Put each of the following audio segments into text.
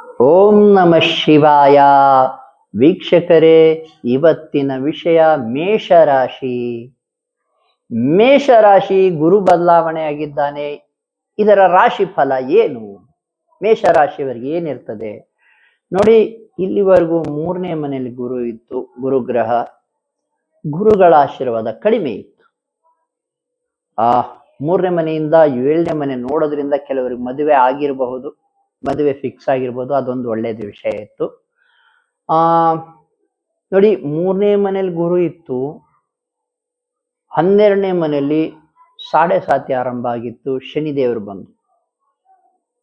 ಓಂ ನಮಃ ಶಿವಾಯ. ವೀಕ್ಷಕರೇ, ಇವತ್ತಿನ ವಿಷಯ ಮೇಷರಾಶಿ. ಮೇಷರಾಶಿ ಗುರು ಬದಲಾವಣೆ ಆಗಿದ್ದಾನೆ. ಇದರ ರಾಶಿ ಫಲ ಏನು? ಮೇಷರಾಶಿಯವರಿಗೆ ಏನಿರ್ತದೆ ನೋಡಿ. ಇಲ್ಲಿವರೆಗೂ 3ನೇ ಮನೆಯಲ್ಲಿ ಗುರು ಇತ್ತು, ಗುರುಗ್ರಹ. ಗುರುಗಳ ಆಶೀರ್ವಾದ ಕಡಿಮೆ ಇತ್ತು. 3ನೇ ಮನೆಯಿಂದ 7ನೇ ಮನೆ ನೋಡೋದ್ರಿಂದ ಕೆಲವರಿಗೆ ಮದುವೆ ಆಗಿರಬಹುದು, ಮದುವೆ ಫಿಕ್ಸ್ ಆಗಿರ್ಬೋದು. ಅದೊಂದು ಒಳ್ಳೇದು ವಿಷಯ ಇತ್ತು. ನೋಡಿ, 3ನೇ ಮನೇಲಿ ಗುರು ಇತ್ತು, 12ನೇ ಮನೆಯಲ್ಲಿ ಸಾಡೆ ಸಾತಿ ಆರಂಭ ಆಗಿತ್ತು, ಶನಿದೇವರು ಬಂದು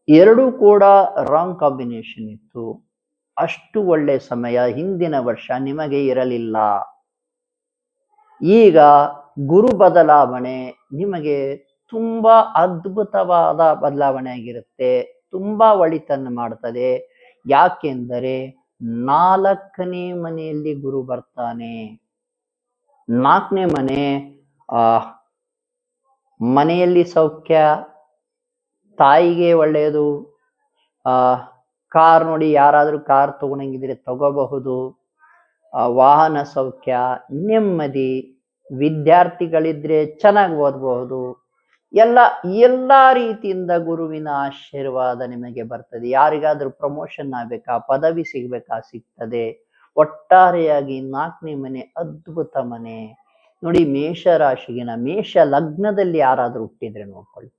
ಎರಡೂ ಕೂಡ ರಾಂಗ್ ಕಾಂಬಿನೇಷನ್ ಇತ್ತು. ಅಷ್ಟು ಒಳ್ಳೆ ಸಮಯ ಹಿಂದಿನ ವರ್ಷ ನಿಮಗೆ ಇರಲಿಲ್ಲ. ಈಗ ಗುರು ಬದಲಾವಣೆ ನಿಮಗೆ ತುಂಬಾ ಅದ್ಭುತವಾದ ಬದಲಾವಣೆ ಆಗಿರುತ್ತೆ, ತುಂಬಾ ಒಳಿತನ್ನು ಮಾಡ್ತದೆ. ಯಾಕೆಂದರೆ 4ನೇ ಮನೆಯಲ್ಲಿ ಗುರು ಬರ್ತಾನೆ. 4ನೇ ಮನೆ ಮನೆಯಲ್ಲಿ ಸೌಖ್ಯ, ತಾಯಿಗೆ ಒಳ್ಳೆಯದು. ಕಾರ್ ನೋಡಿ, ಯಾರಾದ್ರೂ ಕಾರ್ ತಗೊಂಡಂಗಿದ್ರೆ ತಗೋಬಹುದು. ವಾಹನ ಸೌಖ್ಯ, ನೆಮ್ಮದಿ. ವಿದ್ಯಾರ್ಥಿಗಳಿದ್ರೆ ಚೆನ್ನಾಗಿ ಓದಬಹುದು. ಎಲ್ಲಾ ರೀತಿಯಿಂದ ಗುರುವಿನ ಆಶೀರ್ವಾದ ನಿಮಗೆ ಬರ್ತದೆ. ಯಾರಿಗಾದ್ರೂ ಪ್ರಮೋಷನ್ ಆಗ್ಬೇಕಾ, ಪದವಿ ಸಿಗ್ಬೇಕಾ, ಸಿಗ್ತದೆ. ಒಟ್ಟಾರೆಯಾಗಿ 4ನೇ ಮನೆ ಅದ್ಭುತ ಮನೆ ನೋಡಿ. ಮೇಷರಾಶಿಗಿನ ಮೇಷ ಲಗ್ನದಲ್ಲಿ ಯಾರಾದ್ರೂ ಹುಟ್ಟಿದ್ರೆ ನೋಡ್ಕೊಳ್ಳಿ.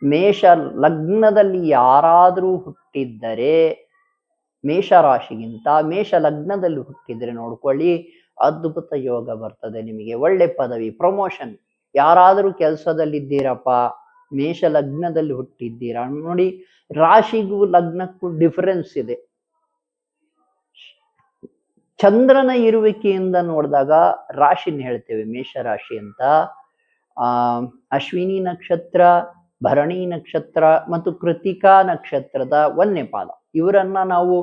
ಮೇಷ ಲಗ್ನದಲ್ಲಿ ಯಾರಾದ್ರೂ ಹುಟ್ಟಿದ್ದರೆ, ಮೇಷರಾಶಿಗಿಂತ ಮೇಷ ಲಗ್ನದಲ್ಲಿ ಹುಟ್ಟಿದ್ರೆ ನೋಡ್ಕೊಳ್ಳಿ, ಅದ್ಭುತ ಯೋಗ ಬರ್ತದೆ ನಿಮಗೆ. ಒಳ್ಳೆ ಪದವಿ, ಪ್ರಮೋಷನ್. ಯಾರಾದ್ರೂ ಕೆಲಸದಲ್ಲಿದ್ದೀರಪ್ಪ, ಮೇಷ ಲಗ್ನದಲ್ಲಿ ಹುಟ್ಟಿದ್ದೀರಾ ನೋಡಿ. ರಾಶಿಗೂ ಲಗ್ನಕ್ಕೂ ಡಿಫರೆನ್ಸ್ ಇದೆ. ಚಂದ್ರನ ಇರುವಿಕೆಯಿಂದ ನೋಡಿದಾಗ ರಾಶಿನ ಹೇಳ್ತೇವೆ ಮೇಷರಾಶಿ ಅಂತ. ಅಶ್ವಿನಿ ನಕ್ಷತ್ರ, ಭರಣಿ ನಕ್ಷತ್ರ ಮತ್ತು ಕೃತಿಕಾ ನಕ್ಷತ್ರದ 1ನೇ ಪಾದ, ಇವರನ್ನ ನಾವು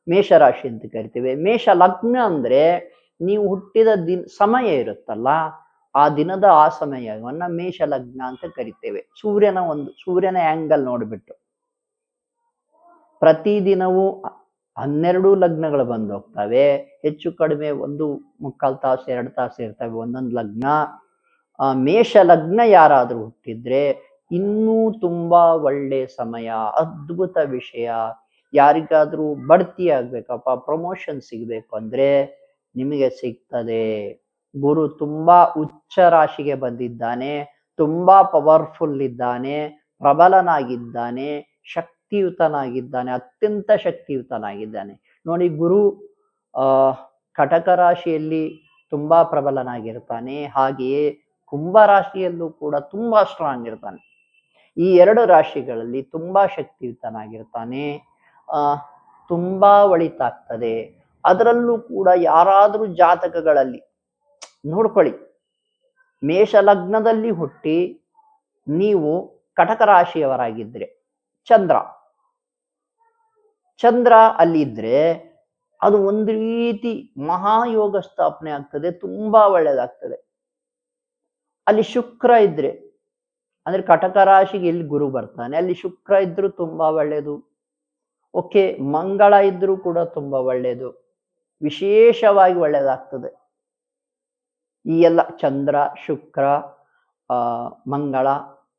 ಮೇಷರಾಶಿ ಅಂತ ಕರಿತೇವೆ. ಮೇಷ ಲಗ್ನ ಅಂದ್ರೆ ನೀವು ಹುಟ್ಟಿದ ಸಮಯ ಇರುತ್ತಲ್ಲ, ಆ ದಿನದ ಆ ಸಮಯವನ್ನ ಮೇಷ ಲಗ್ನ ಅಂತ ಕರಿತೇವೆ. ಸೂರ್ಯನ ಆಂಗಲ್ ನೋಡ್ಬಿಟ್ಟು ಪ್ರತಿದಿನವೂ 12 ಲಗ್ನಗಳು ಬಂದು ಹೋಗ್ತವೆ. ಹೆಚ್ಚು ಕಡಿಮೆ 1.25 ತಾಸು 2 ತಾಸು ಇರ್ತವೆ ಒಂದೊಂದು ಲಗ್ನ. ಮೇಷ ಲಗ್ನ ಯಾರಾದ್ರೂ ಹುಟ್ಟಿದ್ರೆ ಇನ್ನೂ ತುಂಬಾ ಒಳ್ಳೆ ಸಮಯ, ಅದ್ಭುತ ವಿಷಯ. ಯಾರಿಗಾದ್ರೂ ಬಡ್ತಿ ಆಗ್ಬೇಕಪ್ಪ, ಪ್ರಮೋಷನ್ ಸಿಗ್ಬೇಕು ಅಂದ್ರೆ ನಿಮಗೆ ಸಿಗ್ತದೆ. ಗುರು ತುಂಬಾ ಉಚ್ಚ ರಾಶಿಗೆ ಬಂದಿದ್ದಾನೆ, ತುಂಬಾ ಪವರ್ಫುಲ್ ಇದ್ದಾನೆ, ಪ್ರಬಲನಾಗಿದ್ದಾನೆ, ಶಕ್ತಿಯುತನಾಗಿದ್ದಾನೆ, ಅತ್ಯಂತ ಶಕ್ತಿಯುತನಾಗಿದ್ದಾನೆ ನೋಡಿ. ಗುರು ಕಟಕ ರಾಶಿಯಲ್ಲಿ ತುಂಬಾ ಪ್ರಬಲನಾಗಿರ್ತಾನೆ, ಹಾಗೆಯೇ ಕುಂಭ ರಾಶಿಯಲ್ಲೂ ಕೂಡ ತುಂಬಾ ಸ್ಟ್ರಾಂಗ್ ಇರ್ತಾನೆ. ಈ 2 ರಾಶಿಗಳಲ್ಲಿ ತುಂಬಾ ಶಕ್ತಿಯುತನಾಗಿರ್ತಾನೆ, ತುಂಬಾ ಒಳಿತಾಗ್ತದೆ. ಅದರಲ್ಲೂ ಕೂಡ ಯಾರಾದ್ರೂ ಜಾತಕಗಳಲ್ಲಿ ನೋಡ್ಕೊಳ್ಳಿ, ಮೇಷ ಲಗ್ನದಲ್ಲಿ ಹುಟ್ಟಿ ನೀವು ಕಟಕ ರಾಶಿಯವರಾಗಿದ್ರೆ, ಚಂದ್ರ ಅಲ್ಲಿದ್ರೆ ಅದು ಒಂದು ರೀತಿ ಮಹಾಯೋಗ ಸ್ಥಾಪನೆ ಆಗ್ತದೆ, ತುಂಬಾ ಒಳ್ಳೇದಾಗ್ತದೆ. ಅಲ್ಲಿ ಶುಕ್ರ ಇದ್ರೆ, ಅಂದ್ರೆ ಕಟಕ ರಾಶಿಗೆ ಎಲ್ಲಿ ಗುರು ಬರ್ತಾನೆ ಅಲ್ಲಿ ಶುಕ್ರ ಇದ್ರು ತುಂಬಾ ಒಳ್ಳೇದು. ಓಕೆ, ಮಂಗಳ ಇದ್ರೂ ಕೂಡ ತುಂಬಾ ಒಳ್ಳೇದು, ವಿಶೇಷವಾಗಿ ಒಳ್ಳೇದಾಗ್ತದೆ. ಈ ಎಲ್ಲ ಚಂದ್ರ, ಶುಕ್ರ, ಮಂಗಳ.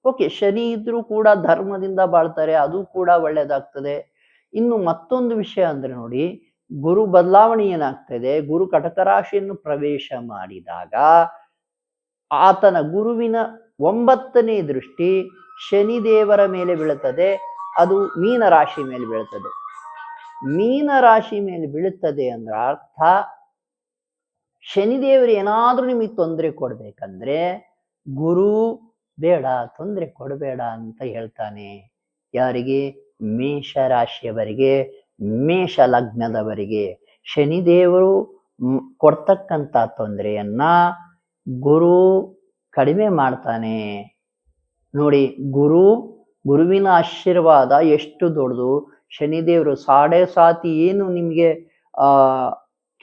ಓಕೆ, ಶನಿ ಇದ್ರೂ ಕೂಡ ಧರ್ಮದಿಂದ ಬಾಳ್ತಾರೆ, ಅದು ಕೂಡ ಒಳ್ಳೇದಾಗ್ತದೆ. ಇನ್ನು ಮತ್ತೊಂದು ವಿಷಯ ಅಂದ್ರೆ ನೋಡಿ, ಗುರು ಬದಲಾವಣೆ ಏನಾಗ್ತದೆ, ಗುರು ಕಟಕ ರಾಶಿಯನ್ನು ಪ್ರವೇಶ ಮಾಡಿದಾಗ ಆತನ ಗುರುವಿನ 9ನೇ ದೃಷ್ಟಿ ಶನಿದೇವರ ಮೇಲೆ ಬೀಳುತ್ತದೆ. ಅದು ಮೀನ ರಾಶಿ ಮೇಲೆ ಬೀಳುತ್ತದೆ. ಮೀನ ರಾಶಿ ಮೇಲೆ ಬೀಳುತ್ತದೆ ಅಂದ್ರೆ ಅರ್ಥ, ಶನಿದೇವರು ಏನಾದ್ರೂ ನಿಮಗೆ ತೊಂದರೆ ಕೊಡ್ಬೇಕಂದ್ರೆ ಗುರು ಬೇಡ, ತೊಂದರೆ ಕೊಡಬೇಡ ಅಂತ ಹೇಳ್ತಾನೆ. ಯಾರಿಗೆ? ಮೇಷ ರಾಶಿಯವರಿಗೆ, ಮೇಷ ಲಗ್ನದವರಿಗೆ. ಶನಿದೇವರು ಕೊಡ್ತಕ್ಕಂಥ ತೊಂದರೆಯನ್ನ ಗುರು ಕಡಿಮೆ ಮಾಡ್ತಾನೆ ನೋಡಿ. ಗುರುವಿನ ಆಶೀರ್ವಾದ ಎಷ್ಟು ದೊಡ್ಡದು. ಶನಿದೇವರು ಸಾಡೆ ಸಾತಿ ಏನು ನಿಮ್ಗೆ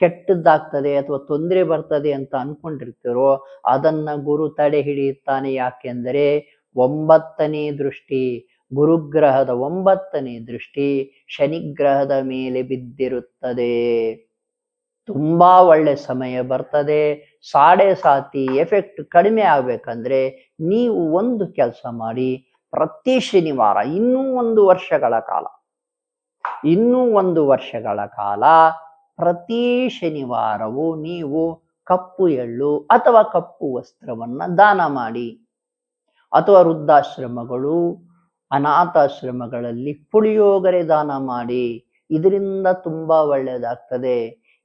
ಕೆಟ್ಟದ್ದಾಗ್ತದೆ ಅಥವಾ ತೊಂದರೆ ಬರ್ತದೆ ಅಂತ ಅನ್ಕೊಂಡಿರ್ತೀರೋ ಅದನ್ನ ಗುರು ತಡೆ ಹಿಡಿಯುತ್ತಾನೆ. ಯಾಕೆಂದರೆ 9ನೇ ದೃಷ್ಟಿ, ಗುರುಗ್ರಹದ 9ನೇ ದೃಷ್ಟಿ ಶನಿಗ್ರಹದ ಮೇಲೆ ಬಿದ್ದಿರುತ್ತದೆ. ತುಂಬಾ ಒಳ್ಳೆ ಸಮಯ ಬರ್ತದೆ. ಸಾಡೆ ಸಾತಿ ಎಫೆಕ್ಟ್ ಕಡಿಮೆ ಆಗ್ಬೇಕಂದ್ರೆ ನೀವು ಒಂದು ಕೆಲಸ ಮಾಡಿ, ಪ್ರತಿ ಶನಿವಾರ ಇನ್ನೂ 1 ವರ್ಷಗಳ ಕಾಲ ಪ್ರತಿ ಶನಿವಾರವೂ ನೀವು ಕಪ್ಪು ಎಳ್ಳು ಅಥವಾ ಕಪ್ಪು ವಸ್ತ್ರವನ್ನ ದಾನ ಮಾಡಿ. ಅಥವಾ ವೃದ್ಧಾಶ್ರಮಗಳು, ಅನಾಥಾಶ್ರಮಗಳಲ್ಲಿ ಪುಳಿಯೋಗರೆ ದಾನ ಮಾಡಿ. ಇದರಿಂದ ತುಂಬಾ ಒಳ್ಳೆಯದಾಗ್ತದೆ.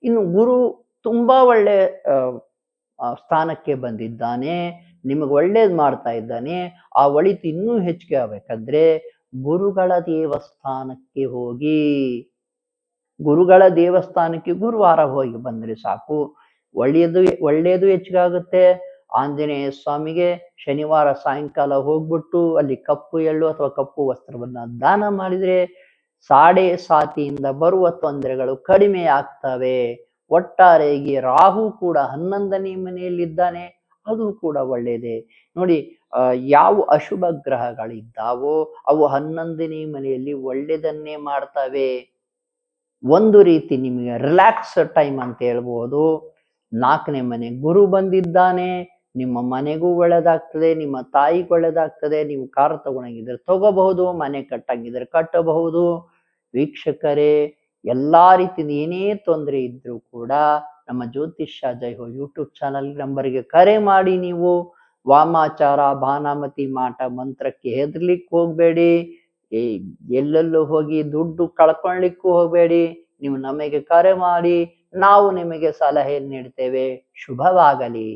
ಇನ್ನು ಗುರು ತುಂಬಾ ಒಳ್ಳೆ ಸ್ಥಾನಕ್ಕೆ ಬಂದಿದ್ದಾನೆ, ನಿಮಗೆ ಒಳ್ಳೇದು ಮಾಡ್ತಾ ಇದ್ದಾನೆ. ಆ ಒಳಿತು ಇನ್ನೂ ಹೆಚ್ಚಿಗೆ ಆಗ್ಬೇಕಂದ್ರೆ ಗುರುಗಳ ದೇವಸ್ಥಾನಕ್ಕೆ ಹೋಗಿ. ಗುರುಗಳ ದೇವಸ್ಥಾನಕ್ಕೆ ಗುರುವಾರ ಹೋಗಿ ಬಂದ್ರೆ ಸಾಕು, ಒಳ್ಳೆಯದು ಹೆಚ್ಚಿಗಾಗುತ್ತೆ. ಆಂಜನೇಯ ಸ್ವಾಮಿಗೆ ಶನಿವಾರ ಸಾಯಂಕಾಲ ಹೋಗ್ಬಿಟ್ಟು ಅಲ್ಲಿ ಕಪ್ಪು ಎಳ್ಳು ಅಥವಾ ಕಪ್ಪು ವಸ್ತ್ರವನ್ನ ದಾನ ಮಾಡಿದ್ರೆ ಸಾಡೆ ಸಾತಿಯಿಂದ ಬರುವ ತೊಂದರೆಗಳು ಕಡಿಮೆ ಆಗ್ತವೆ. ಒಟ್ಟಾರೆಯಾಗಿ ರಾಹು ಕೂಡ 11ನೇ ಮನೆಯಲ್ಲಿದ್ದಾನೆ, ಅದು ಕೂಡ ಒಳ್ಳೆಯದೇ. ನೋಡಿ, ಯಾವ ಅಶುಭ ಗ್ರಹಗಳಿದ್ದಾವೋ ಅವು 11ನೇ ಮನೆಯಲ್ಲಿ ಒಳ್ಳೆಯದನ್ನೇ ಮಾಡ್ತವೆ. ಒಂದು ರೀತಿ ನಿಮಗೆ ರಿಲ್ಯಾಕ್ಸ್ ಟೈಮ್ ಅಂತ ಹೇಳ್ಬೋದು. 4ನೇ ಮನೆ ಗುರು ಬಂದಿದ್ದಾನೆ, ನಿಮ್ಮ ಮನೆಗೂ ಒಳ್ಳೆದಾಗ್ತದೆ, ನಿಮ್ಮ ತಾಯಿಗೂ ಒಳ್ಳೆದಾಗ್ತದೆ. ನೀವು ಕಾರ್ ತಗೊಳಂಗಿದ್ರೆ ತಗೋಬಹುದು, ಮನೆ ಕಟ್ಟಂಗಿದ್ರೆ ಕಟ್ಟಬಹುದು. ವೀಕ್ಷಕರೇ, ಎಲ್ಲಾ ರೀತಿಯಿಂದ ಏನೇ ತೊಂದರೆ ಇದ್ರೂ ಕೂಡ ನಮ್ಮ ಜ್ಯೋತಿಷ್ಯ ಜೈ ಹೋ ಯೂಟ್ಯೂಬ್ ಚಾನಲ್ ನಂಬರ್ಗೆ ಕರೆ ಮಾಡಿ. ನೀವು ವಾಮಾಚಾರ, ಭಾನಾಮತಿ ಮಾಟ ಮಂತ್ರಕ್ಕೆ ಹೆದರ್ಲಿಕ್ಕೆ ಹೋಗ್ಬೇಡಿ. ಎಲ್ಲೆಲ್ಲೂ ಹೋಗಿ ದುಡ್ಡು ಕಳ್ಕೊಳ್ಳಿಕ್ಕೂ ಹೋಗಬೇಡಿ. ನೀವು ನಮಗೆ ಕರೆ ಮಾಡಿ, ನಾವು ನಿಮಗೆ ಸಲಹೆ ನೀಡ್ತೇವೆ. ಶುಭವಾಗಲಿ.